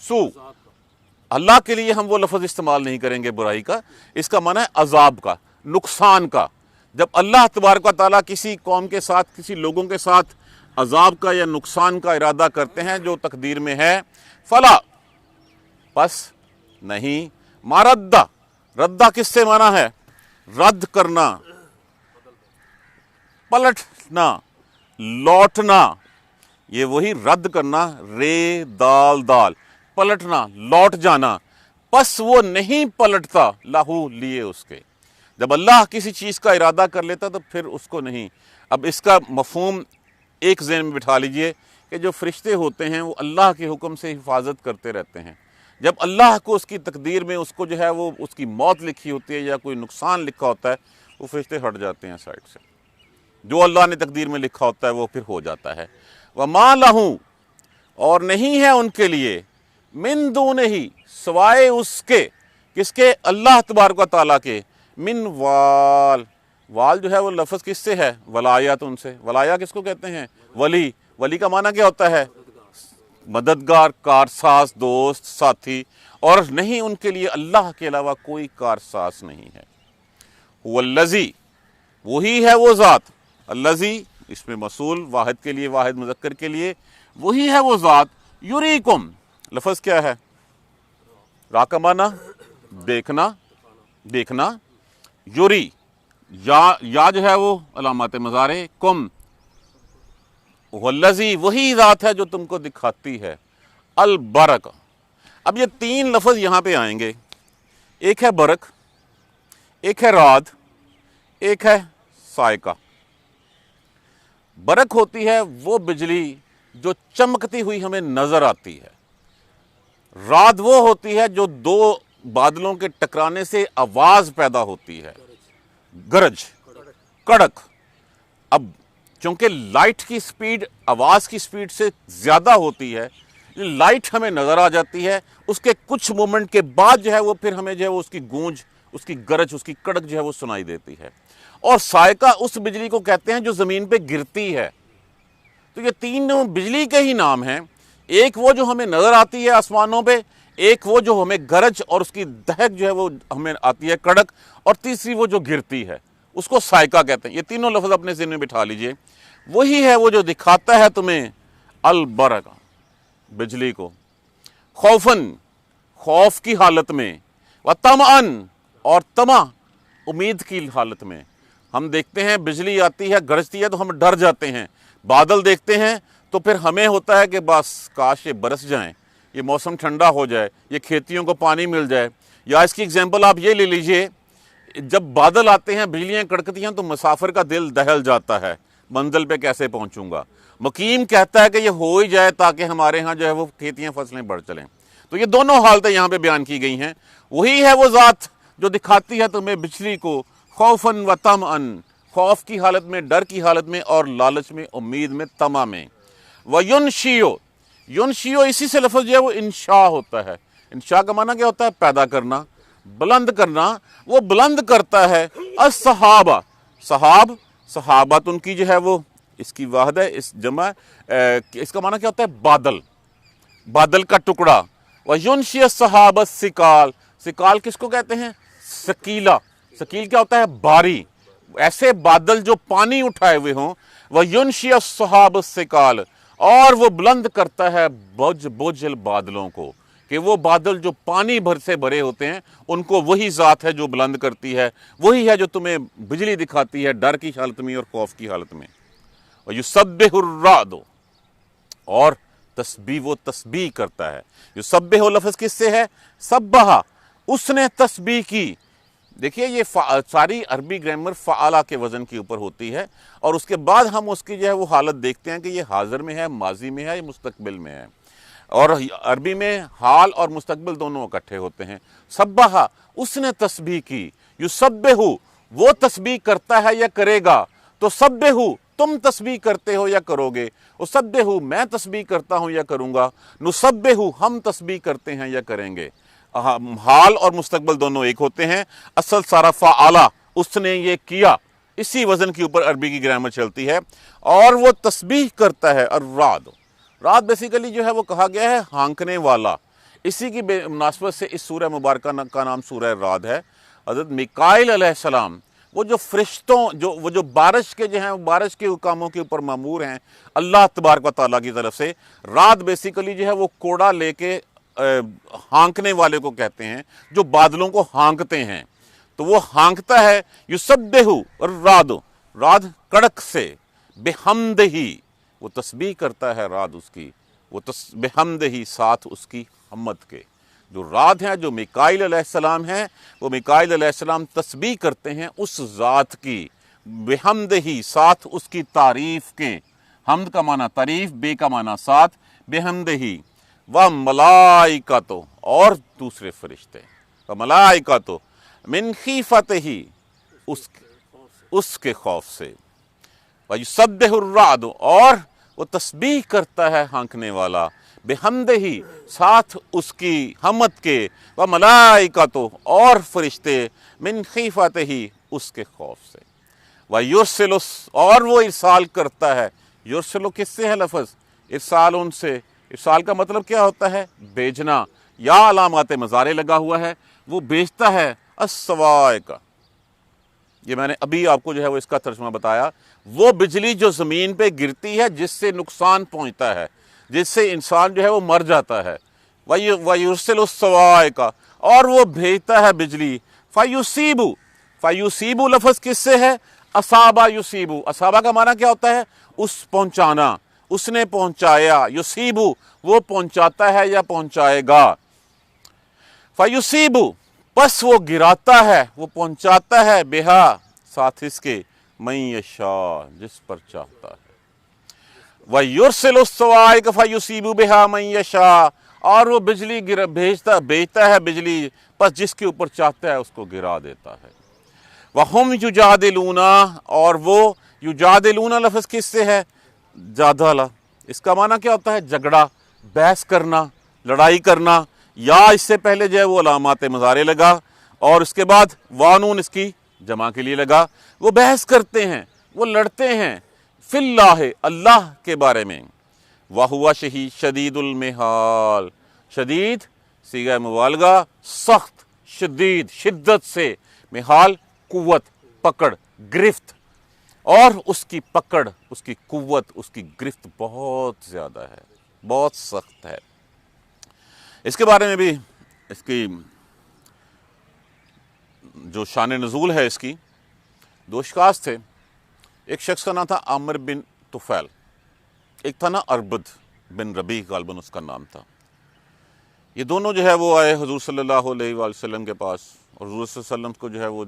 سو، اللہ کے لیے ہم وہ لفظ استعمال نہیں کریں گے برائی کا، اس کا معنی ہے عذاب کا، نقصان کا۔ جب اللہ تبارک و تعالیٰ کسی قوم کے ساتھ، کسی لوگوں کے ساتھ عذاب کا یا نقصان کا ارادہ کرتے ہیں جو تقدیر میں ہے، فلا، پس نہیں، ماردہ، ردہ کس سے مانا ہے؟ رد کرنا، پلٹنا، لوٹنا، یہ وہی رد کرنا، رے دال دال، پلٹنا، لوٹ جانا، پس وہ نہیں پلٹتا لاہو لیے اس کے۔ جب اللہ کسی چیز کا ارادہ کر لیتا تو پھر اس کو نہیں۔ اب اس کا مفہوم ایک ذہن میں بٹھا لیجئے کہ جو فرشتے ہوتے ہیں وہ اللہ کے حکم سے حفاظت کرتے رہتے ہیں۔ جب اللہ کو اس کی تقدیر میں اس کو جو ہے وہ اس کی موت لکھی ہوتی ہے یا کوئی نقصان لکھا ہوتا ہے، وہ فرشتے ہٹ جاتے ہیں سائڈ سے، جو اللہ نے تقدیر میں لکھا ہوتا ہے وہ پھر ہو جاتا ہے۔ وَمَا لَهُ، اور نہیں ہے ان کے لیے، من دونہی، سوائے اس کے، کس کے؟ اللہ تبارک و تعالیٰ کے، من وال، وال جو ہے وہ لفظ کس سے ہے؟ ولایات، ان سے۔ ولایا کس کو کہتے ہیں؟ ولی۔ ولی کا معنی کیا ہوتا ہے؟ مددگار، کارساز، دوست، ساتھی، اور نہیں ان کے لیے اللہ کے علاوہ کوئی کارساز نہیں ہے۔ والذی، وہی ہے وہ ذات، الذی اس میں موصول، واحد کے لیے، واحد مذکر کے لیے، وہی ہے وہ ذات، یریکم، لفظ کیا ہے؟ را کا معنی دیکھنا، دیکھنا، یری، یا جو ہے وہ علامات مضارع، کم، والذی، وہی ذات ہے جو تم کو دکھاتی ہے، البرق۔ اب یہ تین لفظ یہاں پہ آئیں گے، ایک ہے برق، ایک ہے رعد، ایک ہے صاعقہ۔ برق ہوتی ہے وہ بجلی جو چمکتی ہوئی ہمیں نظر آتی ہے، رعد وہ ہوتی ہے جو دو بادلوں کے ٹکرانے سے آواز پیدا ہوتی ہے، گرج، کڑک۔ اب چونکہ لائٹ کی سپیڈ آواز کی سپیڈ سے زیادہ ہوتی ہے، لائٹ ہمیں نظر آ جاتی ہے، اس کے کچھ مومنٹ کے بعد جو ہے وہ پھر ہمیں جو ہے وہ اس کی گونج، اس کی گرج، اس کی کڑک جو ہے وہ سنائی دیتی ہے۔ اور صاعقہ اس بجلی کو کہتے ہیں جو زمین پہ گرتی ہے۔ تو یہ تینوں بجلی کے ہی نام ہیں، ایک وہ جو ہمیں نظر آتی ہے آسمانوں پہ، ایک وہ جو ہمیں گرج اور اس کی دہک جو ہے وہ ہمیں آتی ہے، کڑک، اور تیسری وہ جو گرتی ہے، اس کو صاعقہ کہتے ہیں۔ یہ تینوں لفظ اپنے ذہن میں بٹھا لیجئے۔ وہی ہے وہ جو دکھاتا ہے تمہیں البرق، بجلی کو، خوفن، خوف کی حالت میں، وطمعن، اور طمع، امید کی حالت میں۔ ہم دیکھتے ہیں بجلی آتی ہے، گرجتی ہے تو ہم ڈر جاتے ہیں، بادل دیکھتے ہیں تو پھر ہمیں ہوتا ہے کہ بس کاش یہ برس جائیں، یہ موسم ٹھنڈا ہو جائے، یہ کھیتیوں کو پانی مل جائے۔ یا اس کی اگزامپل آپ یہ لے لیجئے، جب بادل آتے ہیں، بجلیاں کڑکتی ہیں تو مسافر کا دل دہل جاتا ہے، منزل پہ کیسے پہنچوں گا۔ مقیم کہتا ہے کہ یہ ہو ہی جائے تاکہ ہمارے ہاں جو ہے وہ کھیتیاں، فصلیں بڑھ چلیں۔ تو یہ دونوں حالتیں یہاں پہ بیان کی گئی ہیں۔ وہی ہے وہ ذات جو دکھاتی ہے تمہیں بجلی کو، خوفن و طمعن، خوف کی حالت میں، ڈر کی حالت میں، اور لالچ میں، امید میں، طمع میں۔ وَيُنشِئُ، ينشئ اسی سے لفظ جو ہے وہ انشاء ہوتا ہے۔ انشاء کا معنی کیا ہوتا ہے؟ پیدا کرنا، بلند کرنا۔ وہ بلند کرتا ہے الصحابہ، صحاب، صحابت ان کی جو ہے وہ اس کی واحد ہے، اس جمع، اس کا معنی کیا ہوتا ہے؟ بادل، بادل کا ٹکڑا۔ وَيُنشِئُ السَّحَابَ الثِّقَالَ، ثقال کس کو کہتے ہیں؟ ثقیلہ۔ ثقیل کیا ہوتا ہے؟ بھاری، ایسے بادل جو پانی اٹھائے ہوئے ہوں۔ وَيُنشِئُ السَّحَابَ الثِّقَالَ، اور وہ بلند کرتا ہے بوجھل بادلوں کو، کہ وہ بادل جو پانی بھر سے بھرے ہوتے ہیں ان کو وہی ذات ہے جو بلند کرتی ہے، وہی ہے جو تمہیں بجلی دکھاتی ہے ڈر کی حالت میں اور خوف کی حالت میں۔ وَيُسَبِّحُ الرَّعْدُ، اور تسبیح، وہ تسبیح کرتا ہے۔ یسبح لفظ کس سے ہے؟ سبحہ، اس نے تسبیح کی۔ دیکھیے یہ ساری عربی گرامر فعالہ کے وزن کے اوپر ہوتی ہے، اور اس کے بعد ہم اس کی جو ہے وہ حالت دیکھتے ہیں کہ یہ حاضر میں ہے، ماضی میں ہے، یا مستقبل میں ہے۔ اور عربی میں حال اور مستقبل دونوں اکٹھے ہوتے ہیں۔ سبحہ، اس نے تسبیح کی۔ یسبح، وہ تسبیح کرتا ہے یا کرے گا۔ تو سبحوا، تم تسبیح کرتے ہو یا کرو گے۔ اسبح، میں تسبیح کرتا ہوں یا کروں گا۔ نسبح، ہم تسبیح کرتے ہیں یا کریں گے۔ حال اور مستقبل دونوں ایک ہوتے ہیں۔ اصل سارا فعالہ، اس نے یہ کیا، اسی وزن کے اوپر عربی کی گرامر چلتی ہے۔ اور وہ تسبیح کرتا ہے الرعد۔ رعد بیسیکلی جو ہے وہ کہا گیا ہے ہانکنے والا، اسی کی مناسبت سے اس سورہ مبارکہ کا نام سورہ رعد ہے۔ حضرت میکائیل علیہ السلام وہ جو فرشتوں وہ جو بارش کے جو ہیں بارش کے کاموں کے اوپر مامور ہیں اللہ تبارک و تعالیٰ کی طرف سے، رعد بیسیکلی جو ہے وہ کوڑا لے کے ہانکنے والے کو کہتے ہیں، جو بادلوں کو ہانکتے ہیں، تو وہ ہانکتا ہے۔ یسبح الرعد، رعد کڑک سے، بحمدہ وہ تسبیح کرتا ہے رعد اس کی، وہ بحمدہ ساتھ اس کی حمد کے۔ جو رعد ہیں، جو میکائیل علیہ السلام ہیں، وہ میکائیل علیہ السلام تسبیح کرتے ہیں اس ذات کی، بحمدہ ساتھ اس کی تعریف کے۔ حمد کا معنی تعریف، بے کا معنی ساتھ، بحمدہ وملائکۃ اور دوسرے فرشتے، وملائکۃ من خیفتہ اس کے خوف سے، ویسبح الرعد اور وہ تسبیح کرتا ہے ہانکنے والا، بحمدہ ساتھ اس کی حمد کے، وملائکۃ اور فرشتے من خیفتہ اس کے خوف سے، ویرسل اور وہ ارسال کرتا ہے۔ یرسل کس سے ہے لفظ؟ ارسال ان سے۔ ارسال کا مطلب کیا ہوتا ہے؟ بھیجنا، یا علامات مضارع لگا ہوا ہے، وہ بھیجتا ہے۔ الصواعق، یہ میں نے ابھی آپ کو جو ہے وہ اس کا ترجمہ بتایا، وہ بجلی جو زمین پہ گرتی ہے جس سے نقصان پہنچتا ہے، جس سے انسان جو ہے وہ مر جاتا ہے۔ وَيُرْسِلُ الصَّوَاعِقَ اور وہ بھیجتا ہے بجلی۔ فَيُصِيبُ، فَيُصِيبُ لفظ کس سے ہے؟ اصابہ یصیبو۔ اصابہ کا معنی کیا ہوتا ہے؟ اس پہنچانا، اس نے پہنچایا۔ یصیبو وہ پہنچاتا ہے یا پہنچائے گا۔ فَيُصِيبُ پس وہ گراتا ہے، وہ پہنچاتا ہے، بہا ساتھ اس کے، من یشاء جس پر چاہتا ہے۔ وَيُرْسِلُ الصَّوَاعِقَ فَيُصِيبُ بِهَا مَن يَشَاءُ اور وہ بجلی بھیجتا ہے بجلی، پس جس کے اوپر چاہتا ہے اس کو گرا دیتا ہے۔ وَهُمْ يُجَادِلُونَ اور وہ یجادلون لفظ کس سے ہے؟ جادلہ۔ اس کا معنی کیا ہوتا ہے؟ جھگڑا، بحث کرنا، لڑائی کرنا، یا اس سے پہلے جو ہے وہ علامات مضارع لگا اور اس کے بعد وانون اس کی جمع کے لیے لگا۔ وہ بحث کرتے ہیں، وہ لڑتے ہیں، فی اللہ اللہ کے بارے میں۔ وَهُوَ شدید المحال، شدید صیغہ مبالغہ، سخت، شدید شدت سے، محال قوت، پکڑ، گرفت، اور اس کی پکڑ، اس کی قوت، اس کی گرفت بہت زیادہ ہے، بہت سخت ہے۔ اس کے بارے میں بھی اس کی جو شان نزول ہے اس کی دو اشخاص تھے۔ ایک شخص کا نام تھا عامر بن طفیل، ایک تھا نا اربد بن ربیع غالباً اس کا نام تھا۔ یہ دونوں جو ہے وہ آئے حضور صلی اللہ علیہ وآلہ وسلم کے پاس، اور حضور صلی اللہ علیہ وسلم کو جو ہے وہ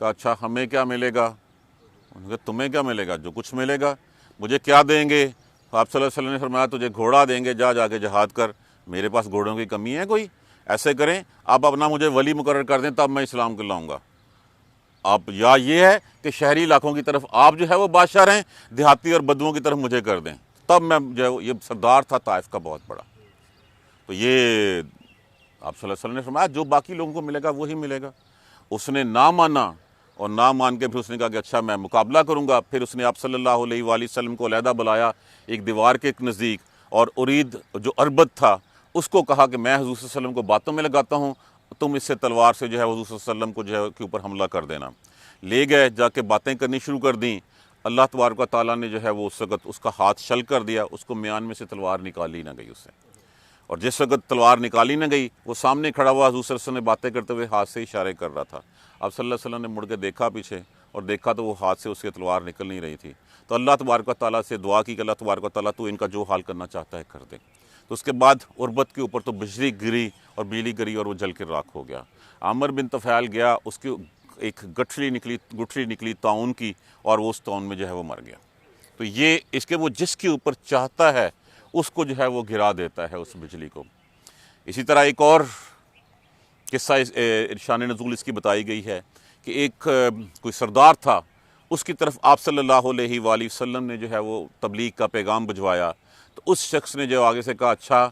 کہا اچھا ہمیں کیا ملے گا؟ انہوں نے کہا تمہیں کیا ملے گا؟ جو کچھ ملے گا۔ مجھے کیا دیں گے؟ آپ صلی اللہ علیہ وسلم نے فرمایا تجھے گھوڑا دیں گے، جا کے جہاد کر۔ میرے پاس گھوڑوں کی کمی ہے کوئی؟ ایسے کریں آپ اپنا مجھے ولی مقرر کر دیں تب میں اسلام کو لاؤں گا۔ آپ یا یہ ہے کہ شہری علاقوں کی طرف آپ جو ہے وہ بادشاہ رہیں، دیہاتی اور بدوؤں کی طرف مجھے کر دیں، تب میں جو ہے یہ سردار تھا طائف کا بہت بڑا۔ تو یہ آپ صلی اللہ علیہ وسلم نے فرمایا جو باقی لوگوں کو ملے گا وہی ملے گا۔ اس نے نہ مانا، اور نہ مان کے پھر اس نے کہا کہ اچھا میں مقابلہ کروں گا۔ پھر اس نے آپ صلی اللہ علیہ وآلہ وسلم کو علیحدہ بلایا ایک دیوار کے نزدیک، اور ارید جو اربد تھا اس کو کہا کہ میں حضور صلی اللہ علیہ وسلم کو باتوں میں لگاتا ہوں، تم اس سے تلوار سے جو ہے حضور صلی اللہ علیہ وسلم کو جو ہے کے اوپر حملہ کر دینا۔ لے گئے، جا کے باتیں کرنی شروع کر دیں۔ اللہ تبارک و تعالیٰ نے جو ہے وہ اس وقت اس کا ہاتھ شل کر دیا، اس کو میان میں سے تلوار نکالی نہ گئی اس سے، اور جس وقت تلوار نکالی نہ گئی وہ سامنے کھڑا ہوا حضور صلی اللہ علیہ وسلم نے باتیں کرتے ہوئے ہاتھ سے اشارے کر رہا تھا۔ اب صلی اللہ علیہ وسلم نے مڑ کے دیکھا پیچھے، اور دیکھا تو وہ ہاتھ سے اس کی تلوار نکل نہیں رہی تھی۔ تو اللہ تبارک و تعالیٰ سے دعا کی کہ اللہ تبارک و تعالیٰ تو ان کا جو حال کرنا چاہتا ہے کر دے۔ تو اس کے بعد اربت کے اوپر تو بجلی گری، اور بجلی گری اور وہ جل کے راکھ ہو گیا۔ عامر بن طفیل گیا، اس کی ایک گٹھری نکلی طاعون کی، اور وہ اس طاعون میں جو ہے وہ مر گیا۔ تو یہ اس کے وہ جس کے اوپر چاہتا ہے اس کو جو ہے وہ گرا دیتا ہے اس بجلی کو۔ اسی طرح ایک اور قصہ شان نزول اس کی بتائی گئی ہے کہ ایک کوئی سردار تھا، اس کی طرف آپ صلی اللہ علیہ وآلہ وسلم نے جو ہے وہ تبلیغ کا پیغام بھجوایا۔ تو اس شخص نے جو آگے سے کہا اچھا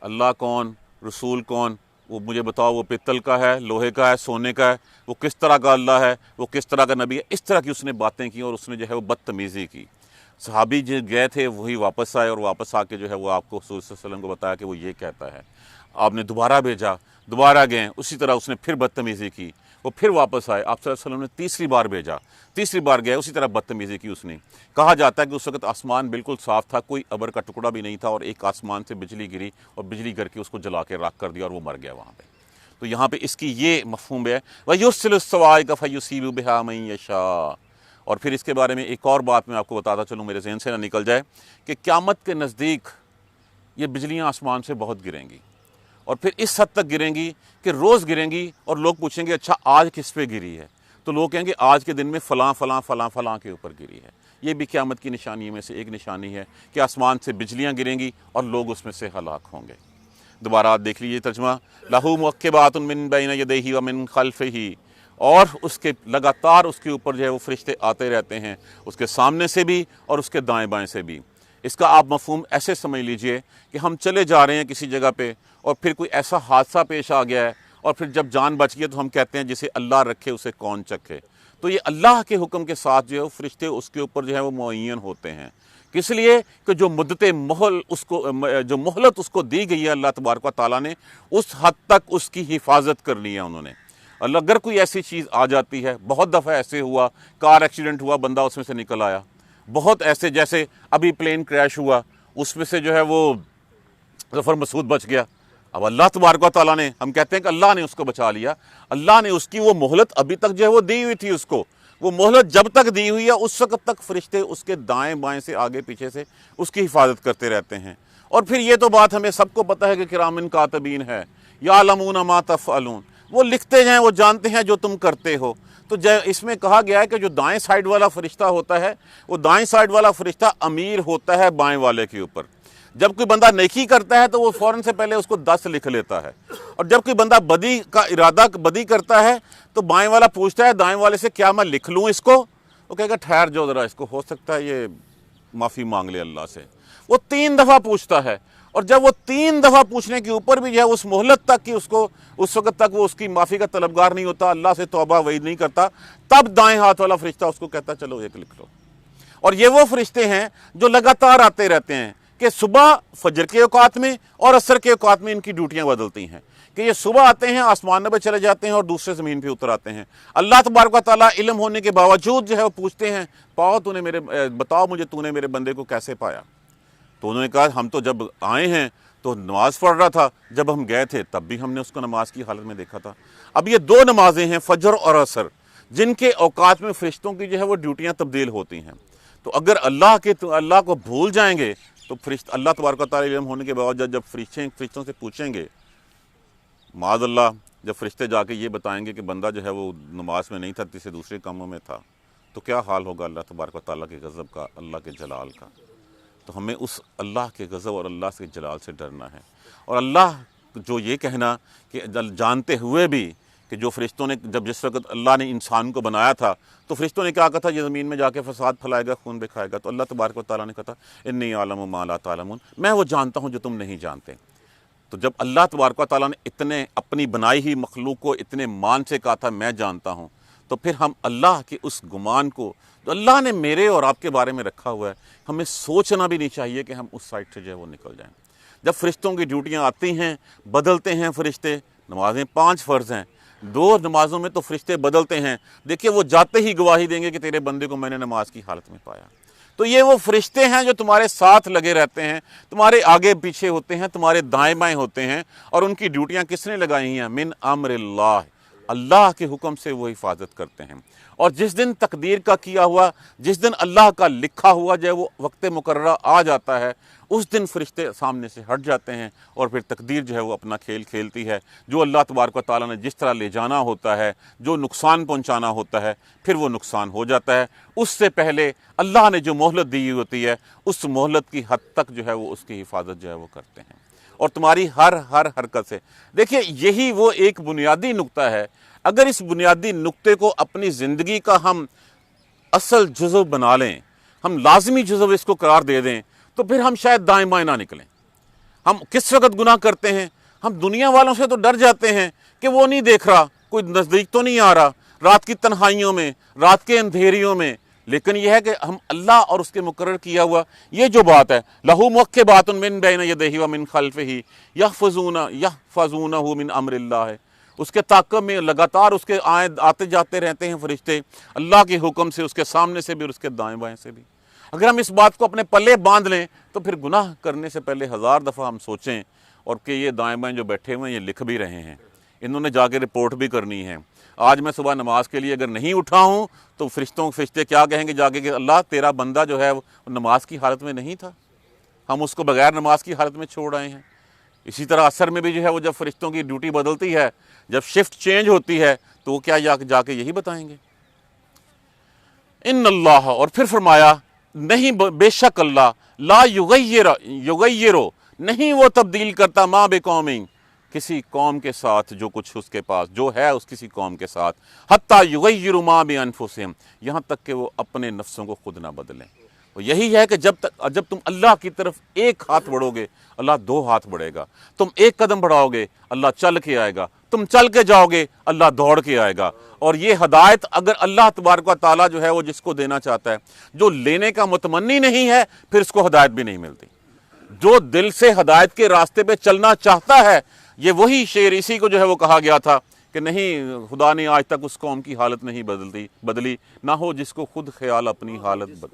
اللہ کون، رسول کون، وہ مجھے بتاؤ، وہ پتل کا ہے، لوہے کا ہے، سونے کا ہے، وہ کس طرح کا اللہ ہے، وہ کس طرح کا نبی ہے۔ اس طرح کی اس نے باتیں کی، اور اس نے جو ہے وہ بدتمیزی کی۔ صحابی جو گئے تھے وہی واپس آئے، اور واپس آ کے جو ہے وہ آپ کو حضور صلی اللہ علیہ وسلم کو بتایا کہ وہ یہ کہتا ہے۔ آپ نے دوبارہ بھیجا، دوبارہ گئے، اسی طرح اس نے پھر بدتمیزی کی، وہ پھر واپس آئے، آپ صلی اللہ علیہ وسلم نے تیسری بار بھیجا، تیسری بار گئے، اسی طرح بدتمیزی کی اس نے۔ کہا جاتا ہے کہ اس وقت آسمان بالکل صاف تھا، کوئی ابر کا ٹکڑا بھی نہیں تھا، اور ایک آسمان سے بجلی گری اور بجلی گر کے اس کو جلا کے راکھ کر دیا اور وہ مر گیا وہاں پہ۔ تو یہاں پہ اس کی یہ مفہوم ہے وَيُرْسِلُ الصَّوَاعِقَ فَيُصِيبُ بِهَا مَن يَشَاءُ۔ اور پھر اس کے بارے میں ایک اور بات میں آپ کو بتاتا چلوں، میرے ذہن سے نہ نکل جائے، کہ قیامت کے نزدیک یہ بجلیاں آسمان سے بہت گریں گی، اور پھر اس حد تک گریں گی کہ روز گریں گی، اور لوگ پوچھیں گے اچھا آج کس پہ گری ہے، تو لوگ کہیں گے آج کے دن میں فلاں فلاں فلاں فلاں کے اوپر گری ہے۔ یہ بھی قیامت کی نشانی میں سے ایک نشانی ہے کہ آسمان سے بجلیاں گریں گی اور لوگ اس میں سے ہلاک ہوں گے۔ دوبارہ آپ دیکھ لیجیے ترجمہ، لَهُ مُعَقِّبَاتٌ مِّن بَيْنِ يَدَيْهِ وَمِن خَلْفِهِ، اور اس کے لگاتار اس کے اوپر جو ہے وہ فرشتے آتے رہتے ہیں، اس کے سامنے سے بھی اور اس کے دائیں بائیں سے بھی۔ اس کا آپ مفہوم ایسے سمجھ لیجئے کہ ہم چلے جا رہے ہیں کسی جگہ پہ، اور پھر کوئی ایسا حادثہ پیش آ گیا ہے، اور پھر جب جان بچ گئی تو ہم کہتے ہیں جسے اللہ رکھے اسے کون چکھے۔ تو یہ اللہ کے حکم کے ساتھ جو ہے وہ فرشتے اس کے اوپر جو ہے وہ معین ہوتے ہیں، کس لیے کہ جو مدت جو مہلت اس کو دی گئی ہے اللہ تبارک و تعالیٰ نے، اس حد تک اس کی حفاظت کرنی ہے انہوں نے۔ اور اگر کوئی ایسی چیز آ جاتی ہے، بہت دفعہ ایسے ہوا، کار ایکسیڈنٹ ہوا، بندہ اس میں سے نکل آیا، بہت ایسے، جیسے ابھی پلین کریش ہوا، اس میں سے جو ہے وہ ظفر مسعود بچ گیا۔ اب اللہ تبارک و تعالیٰ نے، ہم کہتے ہیں کہ اللہ نے اس کو بچا لیا، اللہ نے اس کی وہ مہلت ابھی تک جو ہے وہ دی ہوئی تھی اس کو، وہ مہلت جب تک دی ہوئی ہے اس وقت تک فرشتے اس کے دائیں بائیں سے آگے پیچھے سے اس کی حفاظت کرتے رہتے ہیں۔ اور پھر یہ تو بات ہمیں سب کو پتہ ہے کہ کرامن کاتبین ہے، یعلمون ما تفعلون، وہ لکھتے ہیں، وہ جانتے ہیں جو تم کرتے ہو۔ تو اس میں کہا گیا ہے کہ جو دائیں سائڈ والا فرشتہ ہوتا ہے، وہ دائیں سائڈ والا فرشتہ امیر ہوتا ہے بائیں والے کے اوپر۔ جب کوئی بندہ نیکی کرتا ہے تو وہ فوراً سے پہلے اس کو 10 لکھ لیتا ہے، اور جب کوئی بندہ بدی کا ارادہ بدی کرتا ہے تو بائیں والا پوچھتا ہے دائیں والے سے کیا میں لکھ لوں اس کو؟ وہ کہے گا ٹھہر جو ذرا، اس کو ہو سکتا ہے یہ معافی مانگ لے اللہ سے۔ وہ 3 دفعہ پوچھتا ہے، اور جب وہ 3 دفعہ پوچھنے کے اوپر بھی جو ہے اس مہلت تک کہ اس کو اس وقت تک وہ اس کی معافی کا طلبگار نہیں ہوتا، اللہ سے توبہ وعید نہیں کرتا، تب دائیں ہاتھ والا فرشتہ اس کو کہتا چلو ایک لکھ لو۔ اور یہ وہ فرشتے ہیں جو لگاتار آتے رہتے ہیں، کہ صبح فجر کے اوقات میں اور عصر کے اوقات میں ان کی ڈیوٹیاں بدلتی ہیں، کہ یہ صبح آتے ہیں آسمان پہ چلے جاتے ہیں اور دوسرے زمین پہ اتر آتے ہیں۔ اللہ تبارک و تعالیٰ علم ہونے کے باوجود جو ہے وہ پوچھتے ہیں بتاؤ مجھے تو نے میرے بندے کو کیسے پایا؟ تو انہوں نے کہا ہم تو جب آئے ہیں تو نماز پڑھ رہا تھا، جب ہم گئے تھے تب بھی ہم نے اس کو نماز کی حالت میں دیکھا تھا۔ اب یہ 2 نمازیں ہیں، فجر اور عصر، جن کے اوقات میں فرشتوں کی جو ہے وہ ڈیوٹیاں تبدیل ہوتی ہیں۔ تو اگر اللہ کو بھول جائیں گے تو اللہ تبارک و تعالیٰ علم ہونے کے باوجود جب فرشتوں سے پوچھیں گے، معاذ اللہ جب فرشتے جا کے یہ بتائیں گے کہ بندہ جو ہے وہ نماز میں نہیں تھا، کسی دوسرے کاموں میں تھا، تو کیا حال ہوگا اللہ تبارک و تعالیٰ کے غضب کا، اللہ کے جلال کا؟ تو ہمیں اس اللہ کے غضب اور اللہ کے جلال سے ڈرنا ہے۔ اور اللہ جو یہ کہنا کہ جانتے ہوئے بھی کہ جو فرشتوں نے جس وقت اللہ نے انسان کو بنایا تھا تو فرشتوں نے کیا کہا تھا یہ زمین میں جا کے فساد پھیلائے گا، خون بکھائے گا، تو اللہ تبارک و تعالیٰ نے کہا تھا انی اعلم ما لا تعلمون، میں وہ جانتا ہوں جو تم نہیں جانتے۔ تو جب اللہ تبارک و تعالیٰ نے اپنی بنائی ہوئی مخلوق کو اتنے مان سے کہا تھا میں جانتا ہوں، تو پھر ہم اللہ کے اس گمان کو جو اللہ نے میرے اور آپ کے بارے میں رکھا ہوا ہے، ہمیں سوچنا بھی نہیں چاہیے کہ ہم اس سائڈ سے جو ہے وہ نکل جائیں۔ جب فرشتوں کی ڈیوٹیاں آتی ہیں، بدلتے ہیں فرشتے، نمازیں 5 فرض ہیں، 2 نمازوں میں تو فرشتے بدلتے ہیں، دیکھیے وہ جاتے ہی گواہی دیں گے کہ تیرے بندے کو میں نے نماز کی حالت میں پایا۔ تو یہ وہ فرشتے ہیں جو تمہارے ساتھ لگے رہتے ہیں، تمہارے آگے پیچھے ہوتے ہیں، تمہارے دائیں بائیں ہوتے ہیں، اور ان کی ڈیوٹیاں کس نے لگائی ہیں؟ من امر اللہ، اللہ کے حکم سے وہ حفاظت کرتے ہیں۔ اور جس دن تقدیر کا کیا ہوا، جس دن اللہ کا لکھا ہوا جو ہے وہ وقت مقررہ آ جاتا ہے، اس دن فرشتے سامنے سے ہٹ جاتے ہیں، اور پھر تقدیر جو ہے وہ اپنا کھیل کھیلتی ہے۔ جو اللہ تبارک و تعالیٰ نے جس طرح لے جانا ہوتا ہے، جو نقصان پہنچانا ہوتا ہے، پھر وہ نقصان ہو جاتا ہے۔ اس سے پہلے اللہ نے جو مہلت دی ہوتی ہے، اس مہلت کی حد تک جو ہے وہ اس کی حفاظت جو ہے وہ کرتے ہیں، اور تمہاری ہر حرکت سے۔ دیکھیے یہی وہ ایک بنیادی نقطہ ہے، اگر اس بنیادی نقطے کو اپنی زندگی کا ہم اصل جزو بنا لیں، ہم لازمی جزو اس کو قرار دے دیں، تو پھر ہم شاید دائیں بائیں نہ نکلیں۔ ہم کس وقت گناہ کرتے ہیں؟ ہم دنیا والوں سے تو ڈر جاتے ہیں کہ وہ نہیں دیکھ رہا، کوئی نزدیک تو نہیں آ رہا، رات کی تنہائیوں میں، رات کے اندھیریوں میں لیکن یہ ہے کہ ہم اللہ اور اس کے مقرر کیا ہوا یہ جو بات ہے، لہو معقبات من بین یدیہ ومن خلفہ یحفظونہ من امر اللہ ہے، اس کے تعاقب میں لگاتار اس کے آتے جاتے رہتے ہیں فرشتے اللہ کے حکم سے، اس کے سامنے سے بھی اور اس کے دائیں بائیں سے بھی۔ اگر ہم اس بات کو اپنے پلے باندھ لیں تو پھر گناہ کرنے سے پہلے 1000 دفعہ ہم سوچیں، اور کہ یہ دائیں بائیں جو بیٹھے ہوئے ہیں یہ لکھ بھی رہے ہیں، انہوں نے جا کے رپورٹ بھی کرنی ہے۔ آج میں صبح نماز کے لیے اگر نہیں اٹھا ہوں تو فرشتے کیا کہیں گے جا کے کہ اللہ تیرا بندہ جو ہے وہ نماز کی حالت میں نہیں تھا، ہم اس کو بغیر نماز کی حالت میں چھوڑ آئے ہیں۔ اسی طرح عصر میں بھی جو ہے وہ جب فرشتوں کی ڈیوٹی بدلتی ہے، جب شفٹ چینج ہوتی ہے تو وہ کیا جا کے یہی بتائیں گے۔ ان اللہ، اور پھر فرمایا نہیں بے شک اللہ، لا یغیرو نہیں وہ تبدیل کرتا ما بقوم کسی قوم کے ساتھ جو کچھ اس کے پاس جو ہے اس کسی قوم کے ساتھ، حتی یغیروا ما بانفسہم یہاں تک کہ وہ اپنے نفسوں کو خود نہ بدلیں۔ اور یہی ہے کہ جب تم اللہ کی طرف ایک ہاتھ بڑھو گے اللہ 2 ہاتھ بڑھے گا، تم ایک قدم بڑھاؤ گے اللہ چل کے آئے گا، تم چل کے جاؤ گے اللہ دوڑ کے آئے گا۔ اور یہ ہدایت اگر اللہ تبارک و تعالیٰ جو ہے وہ جس کو دینا چاہتا ہے، جو لینے کا متمنی نہیں ہے پھر اس کو ہدایت بھی نہیں ملتی۔ جو دل سے ہدایت کے راستے پہ چلنا چاہتا ہے، یہ وہی شعر اسی کو جو ہے وہ کہا گیا تھا کہ نہیں خدا نے آج تک اس قوم کی حالت نہیں بدلی، نہ ہو جس کو خود خیال اپنی حالت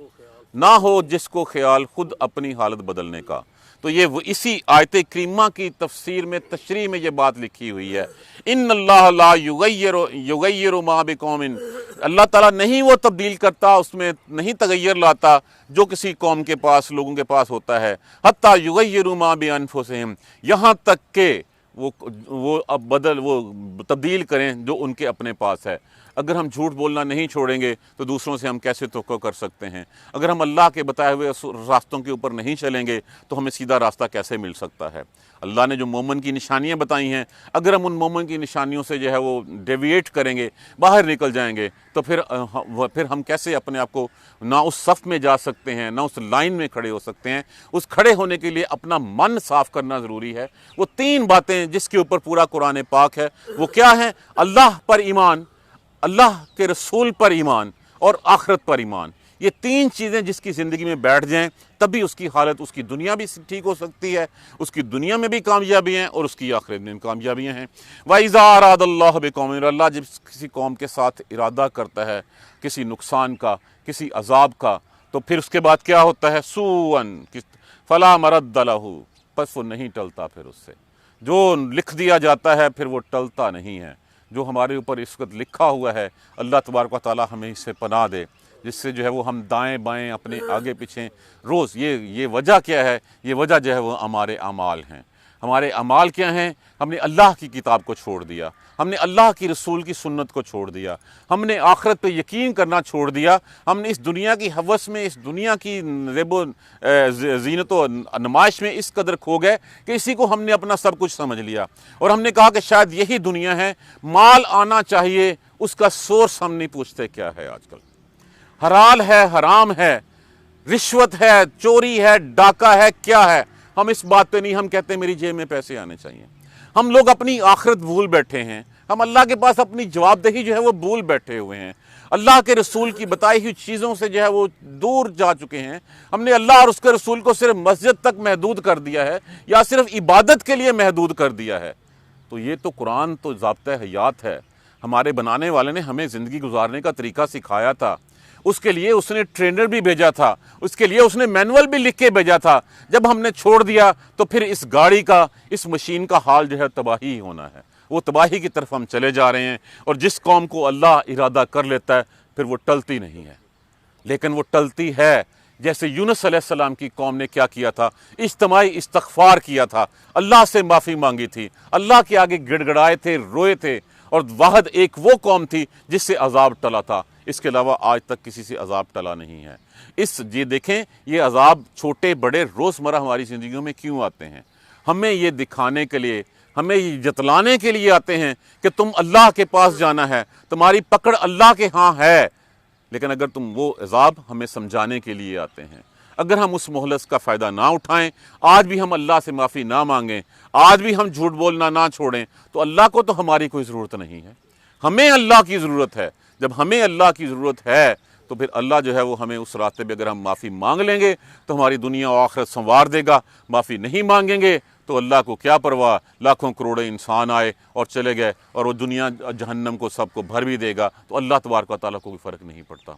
نہ ہو جس کو خیال خود اپنی حالت بدلنے کا۔ تو یہ اسی آیت کریمہ کی تفسیر میں تشریح میں یہ بات لکھی ہوئی ہے، ان اللہ لا یغیر ما بقوم، اللہ تعالیٰ نہیں وہ تبدیل کرتا، اس میں نہیں تغیر لاتا جو کسی قوم کے پاس لوگوں کے پاس ہوتا ہے، حتی یغیروا ما بانفسہم یہاں تک کہ وہ تبدیل کریں جو ان کے اپنے پاس ہے۔ اگر ہم جھوٹ بولنا نہیں چھوڑیں گے تو دوسروں سے ہم کیسے توقع کر سکتے ہیں؟ اگر ہم اللہ کے بتائے ہوئے راستوں کے اوپر نہیں چلیں گے تو ہمیں سیدھا راستہ کیسے مل سکتا ہے؟ اللہ نے جو مومن کی نشانیاں بتائی ہیں، اگر ہم ان مومن کی نشانیوں سے جو ہے وہ ڈیویٹ کریں گے، باہر نکل جائیں گے تو پھر ہم کیسے اپنے آپ کو نہ اس صف میں جا سکتے ہیں، نہ اس لائن میں کھڑے ہو سکتے ہیں۔ اس کھڑے ہونے کے لیے اپنا من صاف کرنا ضروری ہے۔ وہ 3 باتیں جس کے اوپر پورا قرآن پاک ہے وہ کیا ہیں؟ اللہ پر ایمان، اللہ کے رسول پر ایمان اور آخرت پر ایمان۔ یہ 3 چیزیں جس کی زندگی میں بیٹھ جائیں تبھی اس کی حالت، اس کی دنیا بھی ٹھیک ہو سکتی ہے، اس کی دنیا میں بھی کامیابی ہیں اور اس کی آخرت میں بھی کامیابیاں ہیں۔ وَإِذَا أَرَادَ اللَّهُ بِقَوْمٍ، اللہ جب کسی قوم کے ساتھ ارادہ کرتا ہے کسی نقصان کا، کسی عذاب کا، تو پھر اس کے بعد کیا ہوتا ہے؟ سُوءً فَلَا مَرَدَّ لَهُ، پس وہ نہیں ٹلتا، پھر اس سے جو لکھ دیا جاتا ہے پھر وہ ٹلتا نہیں ہے۔ جو ہمارے اوپر اس وقت لکھا ہوا ہے اللہ تبارک و تعالیٰ ہمیں اس سے پناہ دے، جس سے جو ہے وہ ہم دائیں بائیں اپنے آگے پیچھے روز یہ وجہ کیا ہے؟ یہ وجہ جو ہے وہ ہمارے اعمال ہیں۔ ہمارے اعمال کیا ہیں؟ ہم نے اللہ کی کتاب کو چھوڑ دیا، ہم نے اللہ کی رسول کی سنت کو چھوڑ دیا، ہم نے آخرت پہ یقین کرنا چھوڑ دیا، ہم نے اس دنیا کی ہوس میں، اس دنیا کی ریب و زینت و نمائش میں اس قدر کھو گئے کہ اسی کو ہم نے اپنا سب کچھ سمجھ لیا، اور ہم نے کہا کہ شاید یہی دنیا ہے، مال آنا چاہیے، اس کا سورس ہم نہیں پوچھتے کیا ہے۔ آج کل حلال ہے، حرام ہے، رشوت ہے، چوری ہے، ڈاکہ ہے، کیا ہے؟ ہم اس بات پہ نہیں، ہم کہتے ہیں میری جیب میں پیسے آنے چاہیے۔ ہم لوگ اپنی آخرت بھول بیٹھے ہیں، ہم اللہ کے پاس اپنی جواب دہی جو ہے وہ بھول بیٹھے ہوئے ہیں، اللہ کے رسول کی بتائی ہوئی چیزوں سے جو ہے وہ دور جا چکے ہیں۔ ہم نے اللہ اور اس کے رسول کو صرف مسجد تک محدود کر دیا ہے یا صرف عبادت کے لیے محدود کر دیا ہے۔ تو یہ تو قرآن تو ضابطۂ حیات ہے، ہمارے بنانے والے نے ہمیں زندگی گزارنے کا طریقہ سکھایا تھا، اس کے لیے اس نے ٹرینر بھی بھیجا تھا، اس کے لیے اس نے مینول بھی لکھ کے بھیجا تھا۔ جب ہم نے چھوڑ دیا تو پھر اس گاڑی کا، اس مشین کا حال جو ہے تباہی ہی ہونا ہے، وہ تباہی کی طرف ہم چلے جا رہے ہیں۔ اور جس قوم کو اللہ ارادہ کر لیتا ہے پھر وہ ٹلتی نہیں ہے، لیکن وہ ٹلتی ہے جیسے یونس علیہ السلام کی قوم نے کیا کیا تھا؟ اجتماعی استغفار کیا تھا، اللہ سے معافی مانگی تھی، اللہ کے آگے گڑ گڑائے تھے، روئے تھے، اور واحد ایک وہ قوم تھی جس سے عذاب ٹلا تھا، اس کے علاوہ آج تک کسی سے عذاب ٹلا نہیں ہے۔ یہ دیکھیں یہ عذاب چھوٹے بڑے روزمرہ ہماری زندگیوں میں کیوں آتے ہیں؟ ہمیں یہ دکھانے کے لیے، ہمیں یہ جتلانے کے لیے آتے ہیں کہ تم اللہ کے پاس جانا ہے، تمہاری پکڑ اللہ کے ہاں ہے، لیکن اگر تم وہ عذاب ہمیں سمجھانے کے لیے آتے ہیں۔ اگر ہم اس مہلت کا فائدہ نہ اٹھائیں، آج بھی ہم اللہ سے معافی نہ مانگیں، آج بھی ہم جھوٹ بولنا نہ چھوڑیں، تو اللہ کو تو ہماری کوئی ضرورت نہیں ہے، ہمیں اللہ کی ضرورت ہے۔ جب ہمیں اللہ کی ضرورت ہے تو پھر اللہ جو ہے وہ ہمیں اس راستے پہ اگر ہم معافی مانگ لیں گے تو ہماری دنیا و آخرت سنوار دے گا، معافی نہیں مانگیں گے تو اللہ کو کیا پرواہ، لاکھوں کروڑے انسان آئے اور چلے گئے اور وہ دنیا جہنم کو سب کو بھر بھی دے گا تو اللہ تبارک و تعالیٰ کو کوئی فرق نہیں پڑتا،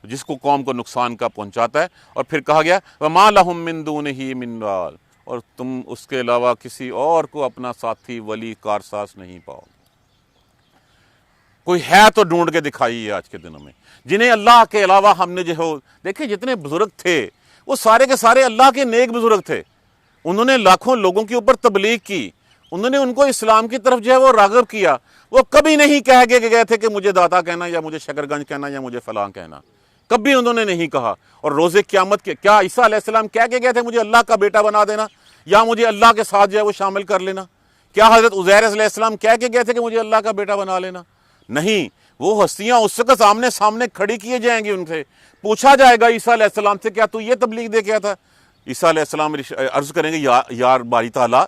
جس کو قوم کو نقصان کا پہنچاتا ہے۔ اور پھر کہا گیا وَمَا لَهُم مِّن دُونِهِ مِن وَالٍ، اور تم اس کے علاوہ کسی اور کو اپنا ساتھی ولی کارساز نہیں پاؤ۔ کوئی ہے تو ڈھونڈ کے دکھائیے آج کے دنوں میں جنہیں اللہ کے علاوہ ہم نے جو ہے، دیکھیں جتنے بزرگ تھے وہ سارے کے سارے اللہ کے نیک بزرگ تھے، انہوں نے لاکھوں لوگوں کے اوپر تبلیغ کی، انہوں نے ان کو اسلام کی طرف جو ہے وہ راغب کیا، وہ کبھی نہیں کہہ کے گئے تھے کہ مجھے داتا کہنا یا مجھے شکرگنج کہنا یا مجھے فلاں کہنا، کبھی انہوں نے نہیں کہا۔ اور روز قیامت کے کیا عیسیٰ علیہ السلام کہہ کے گئے تھے مجھے اللہ کا بیٹا بنا دینا یا مجھے اللہ کے ساتھ جو ہے وہ شامل کر لینا؟ کیا حضرت عزیر علیہ السلام کہہ کے گئے تھے کہ مجھے اللہ کا بیٹا بنا لینا؟ نہیں، وہ ہستیاں اس وقت آمنے سامنے کھڑی کیے جائیں گی، ان سے پوچھا جائے گا عیسیٰ علیہ السلام سے کیا تو یہ تبلیغ دے کے آیا تھا؟ عیسیٰ علیہ السلام عرض کریں گے یار باری تعالیٰ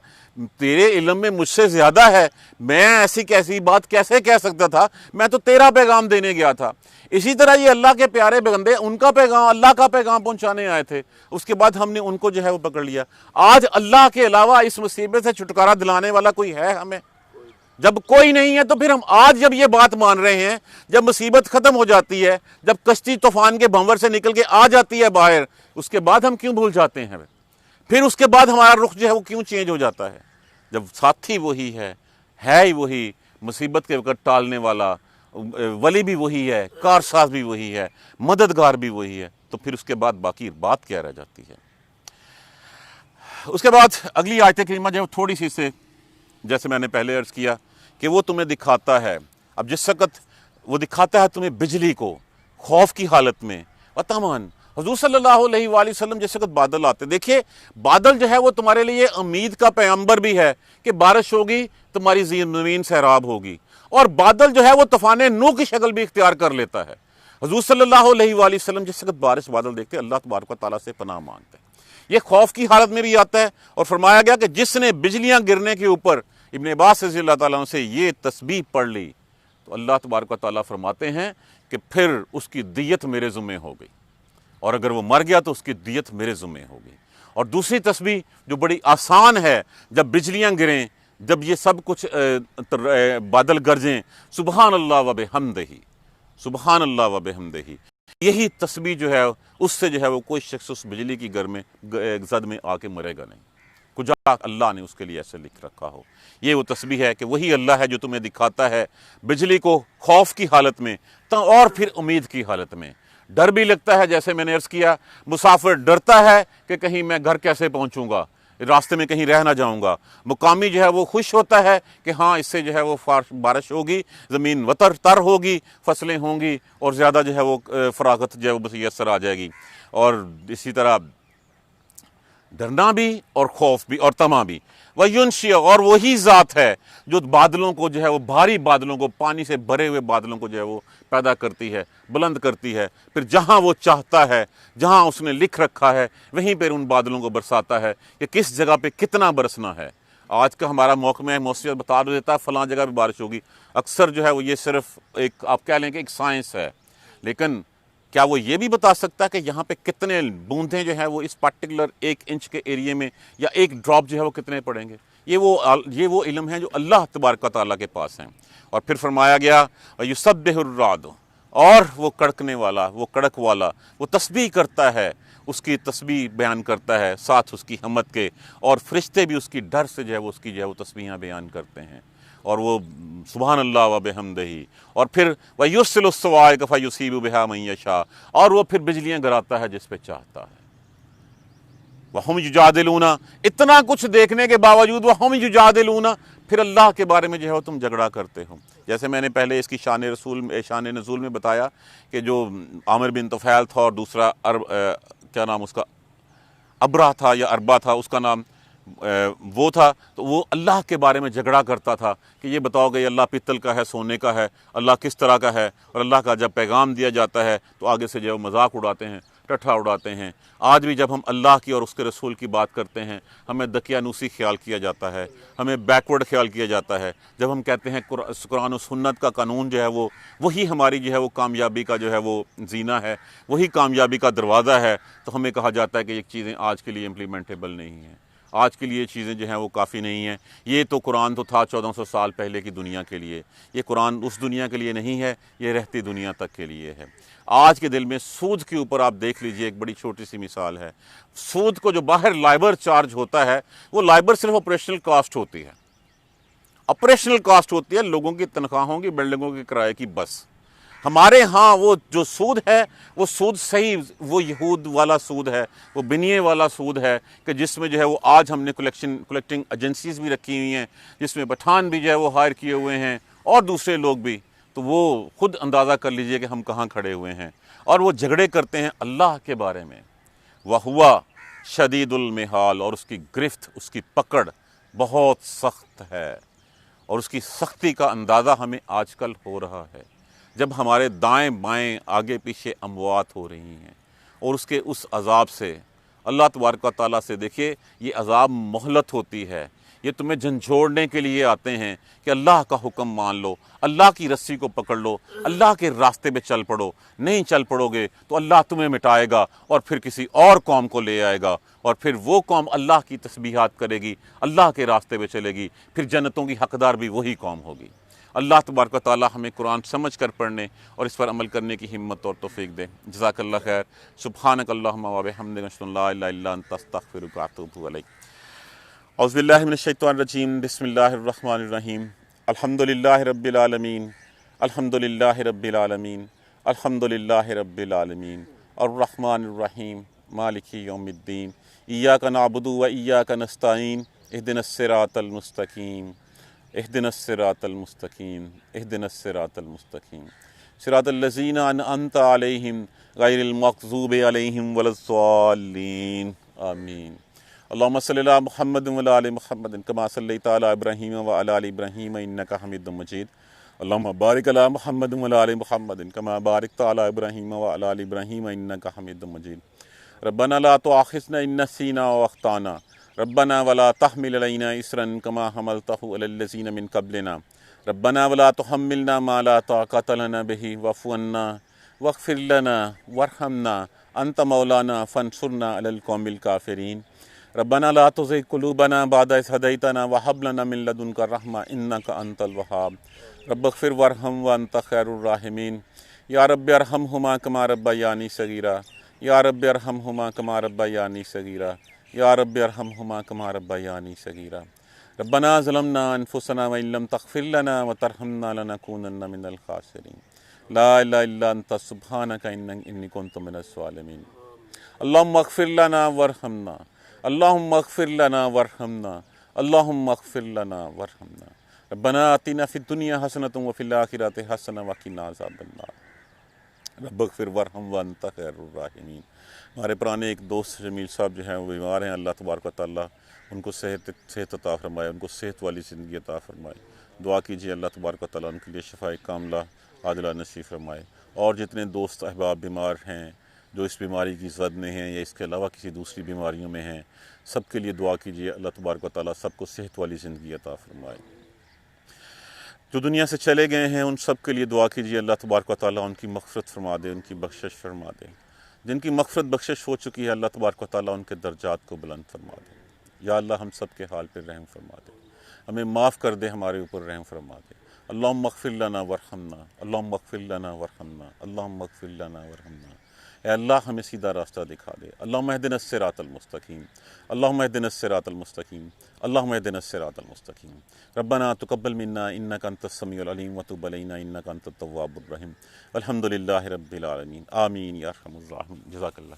تیرے علم میں مجھ سے زیادہ ہے، میں ایسی کیسی بات کیسے کہہ سکتا تھا، میں تو تیرا پیغام دینے گیا تھا۔ اسی طرح یہ اللہ کے پیارے بندے ان کا پیغام، اللہ کا پیغام پہنچانے آئے تھے، اس کے بعد ہم نے ان کو جو ہے وہ پکڑ لیا۔ آج اللہ کے علاوہ اس مصیبت سے چھٹکارا دلانے والا کوئی ہے ہمیں؟ جب کوئی نہیں ہے تو پھر ہم آج جب یہ بات مان رہے ہیں، جب مصیبت ختم ہو جاتی ہے، جب کشتی طوفان کے بھنور سے نکل کے آ جاتی ہے باہر، اس کے بعد ہم کیوں بھول جاتے ہیں؟ پھر اس کے بعد ہمارا رخ جو ہے وہ کیوں چینج ہو جاتا ہے؟ جب ساتھی وہی ہے ہی وہی، مصیبت کے وقت ٹالنے والا ولی بھی وہی ہے، کارساز بھی وہی ہے، مددگار بھی وہی ہے، تو پھر اس کے بعد باقی بات کیا رہ جاتی ہے؟ اس کے بعد اگلی آیت کریمہ جو تھوڑی سی سے جیسے میں نے پہلے عرض کیا کہ وہ تمہیں دکھاتا ہے، اب جس وقت وہ دکھاتا ہے تمہیں بجلی کو خوف کی حالت میں، وَطَمَعًا، حضور صلی اللہ علیہ وآلہ وسلم جس وقت بادل آتے، دیکھیے بادل جو ہے وہ تمہارے لیے امید کا پیغمبر بھی ہے کہ بارش ہوگی، تمہاری زمین سیراب ہوگی، اور بادل جو ہے وہ طوفان نوح کی شکل بھی اختیار کر لیتا ہے۔ حضور صلی اللہ علیہ وآلہ وسلم جس وقت بارش بادل دیکھتے اللہ تبارک و تعالیٰ سے پناہ مانگتے ہیں، یہ خوف کی حالت میں بھی آتا ہے۔ اور فرمایا گیا کہ جس نے بجلیاں گرنے کے اوپر ابن عباس رضی اللہ تعالیٰ عنہ سے یہ تسبیح پڑھ لی تو اللہ تبارک و تعالیٰ فرماتے ہیں کہ پھر اس کی دیت میرے ذمہ ہو گئی، اور اگر وہ مر گیا تو اس کی دیت میرے ذمہ ہوگی۔ اور دوسری تسبیح جو بڑی آسان ہے، جب بجلیاں گریں، جب یہ سب کچھ بادل گرجیں، سبحان اللہ و بحمدہ، سبحان اللہ و بحمدہ، یہی تسبیح جو ہے اس سے جو ہے وہ کوئی شخص اس بجلی کی زد میں آ کے مرے گا نہیں، کجا اللہ نے اس کے لیے ایسے لکھ رکھا ہو۔ یہ وہ تسبیح ہے کہ وہی اللہ ہے جو تمہیں دکھاتا ہے بجلی کو خوف کی حالت میں اور پھر امید کی حالت میں۔ ڈر بھی لگتا ہے، جیسے میں نے عرض کیا مسافر ڈرتا ہے کہ کہیں میں گھر کیسے پہنچوں گا، راستے میں کہیں رہ نہ جاؤں گا۔ مقامی جو ہے وہ خوش ہوتا ہے کہ ہاں اس سے جو ہے وہ بارش ہوگی، زمین وتر تر ہوگی، فصلیں ہوں گی اور زیادہ جو ہے وہ فراغت جو ہے وہ میسر آ جائے گی۔ اور اسی طرح ڈرنا بھی اور خوف بھی اور طمع بھی۔ وَيُنشِئُ، اور وہی ذات ہے جو بادلوں کو جو ہے وہ بھاری بادلوں کو، پانی سے بھرے ہوئے بادلوں کو جو ہے وہ پیدا کرتی ہے، بلند کرتی ہے، پھر جہاں وہ چاہتا ہے، جہاں اس نے لکھ رکھا ہے وہیں پہ ان بادلوں کو برساتا ہے کہ کس جگہ پہ کتنا برسنا ہے۔ آج کا ہمارا محکمہ موسمیات بتا دیتا ہے فلاں جگہ پہ بارش ہوگی، اکثر جو ہے وہ یہ صرف ایک آپ کہہ لیں کہ ایک سائنس ہے، لیکن کیا وہ یہ بھی بتا سکتا ہے کہ یہاں پہ کتنے بوندیں جو ہیں وہ اس پرٹیکولر 1 انچ کے ایریے میں یا ایک ڈراپ جو ہے وہ کتنے پڑیں گے؟ یہ وہ علم ہے جو اللہ تبارک و تعالیٰ کے پاس ہیں۔ اور پھر فرمایا گیا یسبح الرعد، اور وہ کڑکنے والا، وہ کڑک والا، وہ تسبیح کرتا ہے، اس کی تسبیح بیان کرتا ہے ساتھ اس کی حمد کے، اور فرشتے بھی اس کی ڈر سے جو ہے وہ اس کی جو ہے وہ تسبیحاں بیان کرتے ہیں، اور وہ سبحان اللہ و بحمدہ۔ اور پھر وَيُرْسِلُ الصَّوَاعِقَ فَيُصِيبُ بِهَا مَن يَشَاءُ، اور وہ پھر بجلیاں گراتا ہے جس پہ چاہتا ہے۔ وَهُمْ يُجَادِلُونَ، اتنا کچھ دیکھنے کے باوجود وَهُمْ يُجَادِلُونَ، پھر اللہ کے بارے میں جو ہے تم جھگڑا کرتے ہو۔ جیسے میں نے پہلے اس کی شان نزول میں بتایا کہ جو عامر بن طفیل تھا اور دوسرا کیا نام اس کا، ابرہ تھا یا اربا تھا اس کا نام، وہ تھا، تو وہ اللہ کے بارے میں جھگڑا کرتا تھا کہ یہ بتاؤ کہ یہ اللہ پتل کا ہے، سونے کا ہے، اللہ کس طرح کا ہے، اور اللہ کا جب پیغام دیا جاتا ہے تو آگے سے جو مذاق اڑاتے ہیں۔ ٹٹھا اڑاتے ہیں۔ آج بھی جب ہم اللہ کی اور اس کے رسول کی بات کرتے ہیں ہمیں دقیانوسی خیال کیا جاتا ہے، ہمیں بیکورڈ خیال کیا جاتا ہے۔ جب ہم کہتے ہیں قرآن و سنت کا قانون جو ہے وہی ہماری جو ہے وہ کامیابی کا جو ہے وہ زینہ ہے، وہی کامیابی کا دروازہ ہے، تو ہمیں کہا جاتا ہے کہ یہ چیزیں آج کے لیے امپلیمنٹیبل نہیں ہیں، آج کے لیے چیزیں جو ہیں وہ کافی نہیں ہیں۔ یہ تو قرآن تو تھا 1400 سال پہلے کی دنیا کے لیے، یہ قرآن اس دنیا کے لیے نہیں ہے، یہ رہتی دنیا تک کے لیے ہے۔ آج کے دل میں سود کے اوپر آپ دیکھ لیجئے، ایک بڑی چھوٹی سی مثال ہے۔ سود کو جو باہر لائبر چارج ہوتا ہے، وہ لائبر صرف آپریشنل کاسٹ ہوتی ہے، آپریشنل کاسٹ ہوتی ہے لوگوں کی تنخواہوں کی، بلڈنگوں کے کرائے کی، بس۔ ہمارے ہاں وہ جو سود ہے وہ سود صحیح، وہ یہود والا سود ہے، وہ بنیے والا سود ہے کہ جس میں جو ہے وہ آج ہم نے کلیکٹنگ ایجنسیز بھی رکھی ہوئی ہیں، جس میں پٹھان بھی جو ہے وہ ہائر کیے ہوئے ہیں اور دوسرے لوگ بھی، تو وہ خود اندازہ کر لیجئے کہ ہم کہاں کھڑے ہوئے ہیں۔ اور وہ جھگڑے کرتے ہیں اللہ کے بارے میں، وَهُوَ شدید المحال، اور اس کی گرفت، اس کی پکڑ بہت سخت ہے، اور اس کی سختی کا اندازہ ہمیں آج کل ہو رہا ہے جب ہمارے دائیں بائیں آگے پیچھے اموات ہو رہی ہیں، اور اس کے اس عذاب سے اللہ تبارک و تعالیٰ سے دیکھیے، یہ عذاب مہلت ہوتی ہے، یہ تمہیں جھنجھوڑنے کے لیے آتے ہیں کہ اللہ کا حکم مان لو، اللہ کی رسی کو پکڑ لو، اللہ کے راستے پہ چل پڑو۔ نہیں چل پڑو گے تو اللہ تمہیں مٹائے گا اور پھر کسی اور قوم کو لے آئے گا، اور پھر وہ قوم اللہ کی تسبیحات کرے گی، اللہ کے راستے پہ چلے گی، پھر جنتوں کی حقدار بھی وہی قوم ہوگی۔ اللہ تبارک و تعالیٰ ہمیں قرآن سمجھ کر پڑھنے اور اس پر عمل کرنے کی ہمت اور توفیق دے۔ جزاک اللہ خیر۔ سبحانک اللہم و بحمدک، اشہد ان لا الہ الا انت، استغفرک و اتوب الیک۔ اعوذ باللہ من الشیطان الرجیم، بسم اللہ الرحمن الرحیم۔ الحمدللہ رب العالمین، الحمدللہ رب العالمین، الحمدللہ رب العالمین، الرحمن الرحیم، مالک یوم الدین، ایاک نعبد و ایاک نستعین، اہدنا الصراط المستقیم، اہدنا الصراط المستقیم، اہدنا الصراط المستقیم، صراط الذین انعمت علیہم غیر المغضوب علیہم ولا الضالین، آمین۔ اللہم صلی علی محمد وعلی آل محمد کما صلیت علی ابراہیم وعلی آل ابراہیم انک حمید مجید۔ اللہم بارک علی محمد وعلی آل محمد کما بارکت علی ابراہیم وعلی آل ابراہیم انک حمید مجید۔ ربنا لا تؤاخذنا ان نسینا واخطانا، ربنا ولا تحمل علینا اصرا کما حملته علی الذین من قبلنا، ربنا ولا تحملنا ما لا طاقۃ لنا به واعف عنا واغفر لنا وارحمنا انت مولانا فانصرنا علی القوم الکافرین۔ ربنا لا تزغ قلوبنا بعد إذ هديتنا وهب لنا من لدنك رحمة إنك أنت الوهاب، رب اغفر وارحم وأنت خير الراحمين، یا رب ارحمهما كما ربياني صغيرا، یا رب ارحمهما كما ربياني صغيرا، یا رب ارحمهما كما ربياني صغيرا۔ ربنا ظلمنا أنفسنا وإن لم تغفر لنا وترحمنا لنكونن من الخاسرين، لا إله إلا أنت سبحانك إني كنت من الظالمين۔ اللهم اغفر لنا وارحمنا، اللهم اغفر لنا وارحمنا، اللهم اغفر لنا وارحمنا۔ ربنا آتنا في الدنيا حسنة وفي الآخرة حسنة وقنا عذاب النار، رب اغفر وارحم وانت خیر الراحمین۔ ہمارے پرانے ایک دوست جمیل صاحب جو ہیں وہ بیمار ہیں، اللہ تبارک و تعالیٰ ان کو صحت عطا فرمائے، ان کو صحت والی زندگی عطا فرمائے۔ دعا کیجیے اللہ تبارک و تعالیٰ ان کے لیے شفائے کاملہ عاجلہ نصیب فرمائے۔ اور جتنے دوست احباب بیمار ہیں، جو اس بیماری کی زد میں ہیں یا اس کے علاوہ کسی دوسری بیماریوں میں ہیں، سب کے لیے دعا کیجیے اللہ تبارک و تعالیٰ سب کو صحت والی زندگی عطا فرمائے۔ جو دنیا سے چلے گئے ہیں ان سب کے لیے دعا کیجیے اللہ تبارک و تعالیٰ ان کی مغفرت فرما دے، ان کی بخشش فرما دے۔ جن کی مغفرت بخشش ہو چکی ہے اللہ تبارک و تعالیٰ ان کے درجات کو بلند فرما دے۔ یا اللہ ہم سب کے حال پر رحم فرما دے، ہمیں معاف کر دے، ہمارے اوپر رحم فرما دے۔ اللہم اغفر لنا وارحمنا، اللہم اغفر لنا وارحمنا، اللہم اغفر لنا وارحمنا۔ اے اللہ ہمیں سیدھا راستہ دکھا دے۔ اللہم اہدنا الصراط المستقیم، اللہم اہدنا الصراط المستقیم، اللہم اہدنا الصراط المستقیم۔ ربنا تقبل منا انک انت السمیع العلیم وتب علینا انک انت التواب الرحیم۔ الحمدللہ رب العالمین، آمین یا ارحم الراحمین۔ جزاک اللہ۔